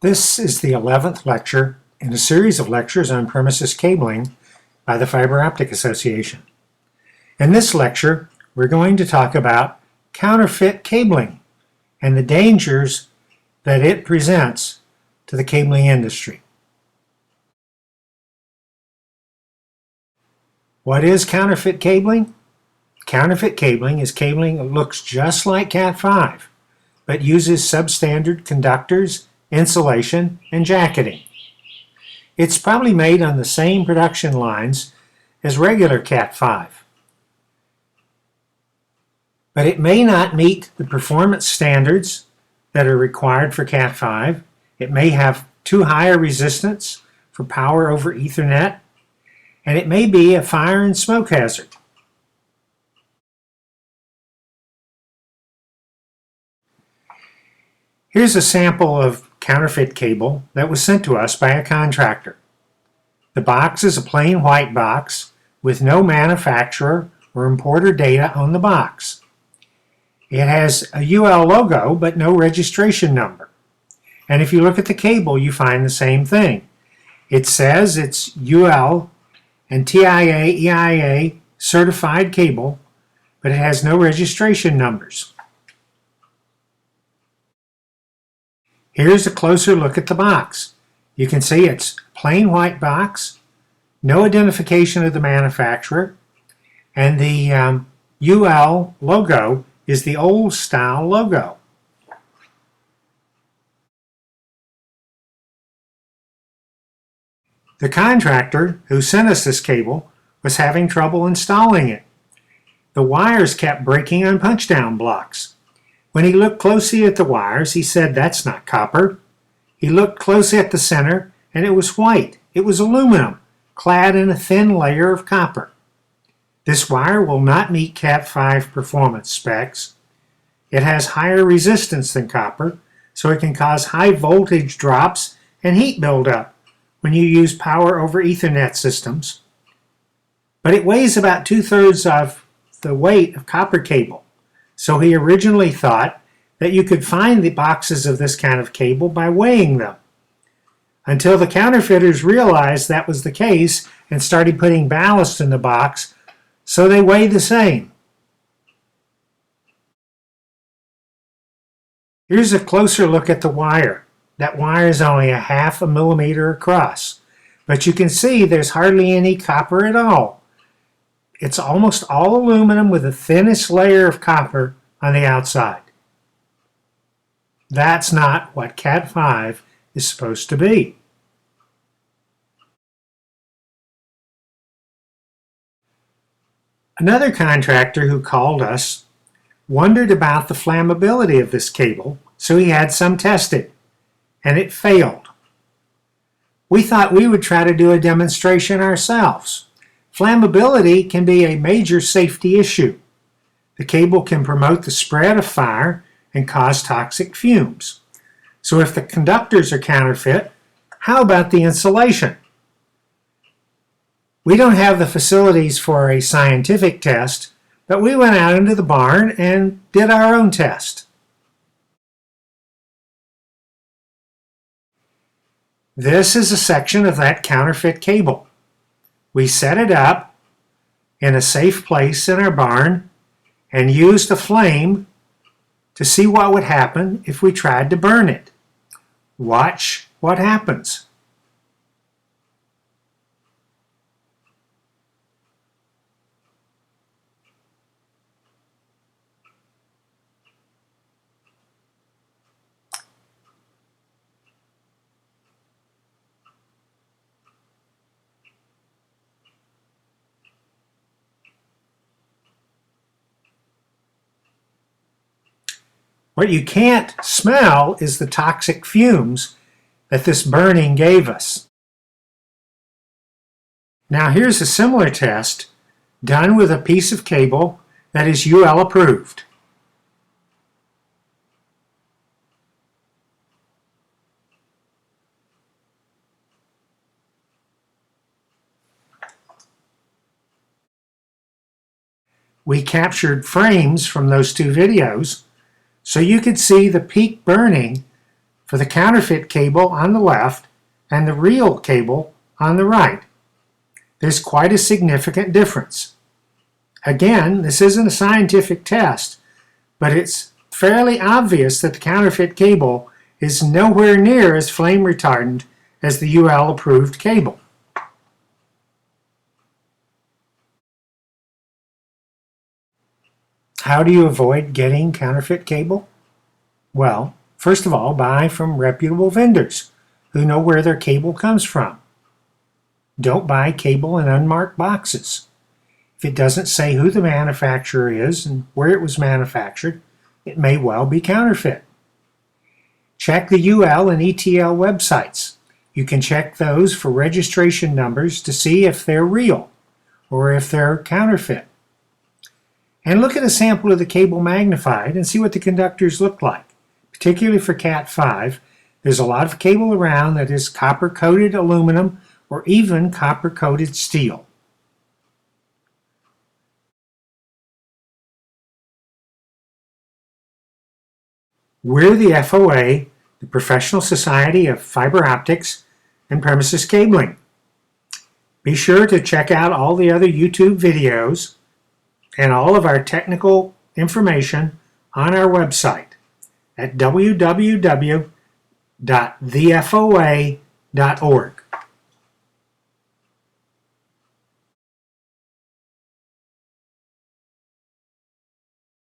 This is the 11th lecture in a series of lectures on premises cabling by the Fiber Optic Association. In this lecture, we're going to talk about counterfeit cabling and the dangers that it presents to the cabling industry. What is counterfeit cabling? Counterfeit cabling is cabling that looks just like Cat5, but uses substandard conductors, insulation, and jacketing. It's probably made on the same production lines as regular Cat5, but it may not meet the performance standards that are required for Cat5. It may have too high a resistance for power over Ethernet, and it may be a fire and smoke hazard. Here's a sample of counterfeit cable that was sent to us by a contractor. The box is a plain white box with no manufacturer or importer data on the box. It has a UL logo but no registration number. And if you look at the cable, you find the same thing. It says it's UL and TIA, EIA certified cable, but it has no registration numbers. Here's a closer look at the box. You can see it's plain white box, no identification of the manufacturer, and the UL logo is the old style logo. The contractor who sent us this cable was having trouble installing it. The wires kept breaking on punch-down blocks. When he looked closely at the wires, he said, "That's not copper." He looked closely at the center, and it was white. It was aluminum, clad in a thin layer of copper. This wire will not meet Cat5 performance specs. It has higher resistance than copper, so it can cause high voltage drops and heat buildup when you use power over Ethernet systems. But it weighs about 2/3 of the weight of copper cable. So he originally thought that you could find the boxes of this kind of cable by weighing them, until the counterfeiters realized that was the case and started putting ballast in the box so they weigh the same. Here's a closer look at the wire. That wire is only a 1/2 millimeter across, but you can see there's hardly any copper at all. It's almost all aluminum with the thinnest layer of copper on the outside. That's not what Cat5 is supposed to be. Another contractor who called us wondered about the flammability of this cable, so he had some tested, and it failed. We thought we would try to do a demonstration ourselves. Flammability can be a major safety issue. The cable can promote the spread of fire and cause toxic fumes. So if the conductors are counterfeit, how about the insulation? We don't have the facilities for a scientific test, but we went out into the barn and did our own test. This is a section of that counterfeit cable. We set it up in a safe place in our barn and used a flame to see what would happen if we tried to burn it. Watch what happens. What you can't smell is the toxic fumes that this burning gave us. Now here's a similar test done with a piece of cable that is UL approved. We captured frames from those two videos so you could see the peak burning for the counterfeit cable on the left and the real cable on the right. There's quite a significant difference. Again, this isn't a scientific test, but it's fairly obvious that the counterfeit cable is nowhere near as flame retardant as the UL approved cable. How do you avoid getting counterfeit cable? Well, first of all, buy from reputable vendors who know where their cable comes from. Don't buy cable in unmarked boxes. If it doesn't say who the manufacturer is and where it was manufactured, it may well be counterfeit. Check the UL and ETL websites. You can check those for registration numbers to see if they're real or if they're counterfeit. And look at a sample of the cable magnified and see what the conductors look like. Particularly for Cat 5, there's a lot of cable around that is copper-coated aluminum or even copper-coated steel. We're the FOA, the Professional Society of Fiber Optics and Premises Cabling. Be sure to check out all the other YouTube videos and all of our technical information on our website at www.thefoa.org.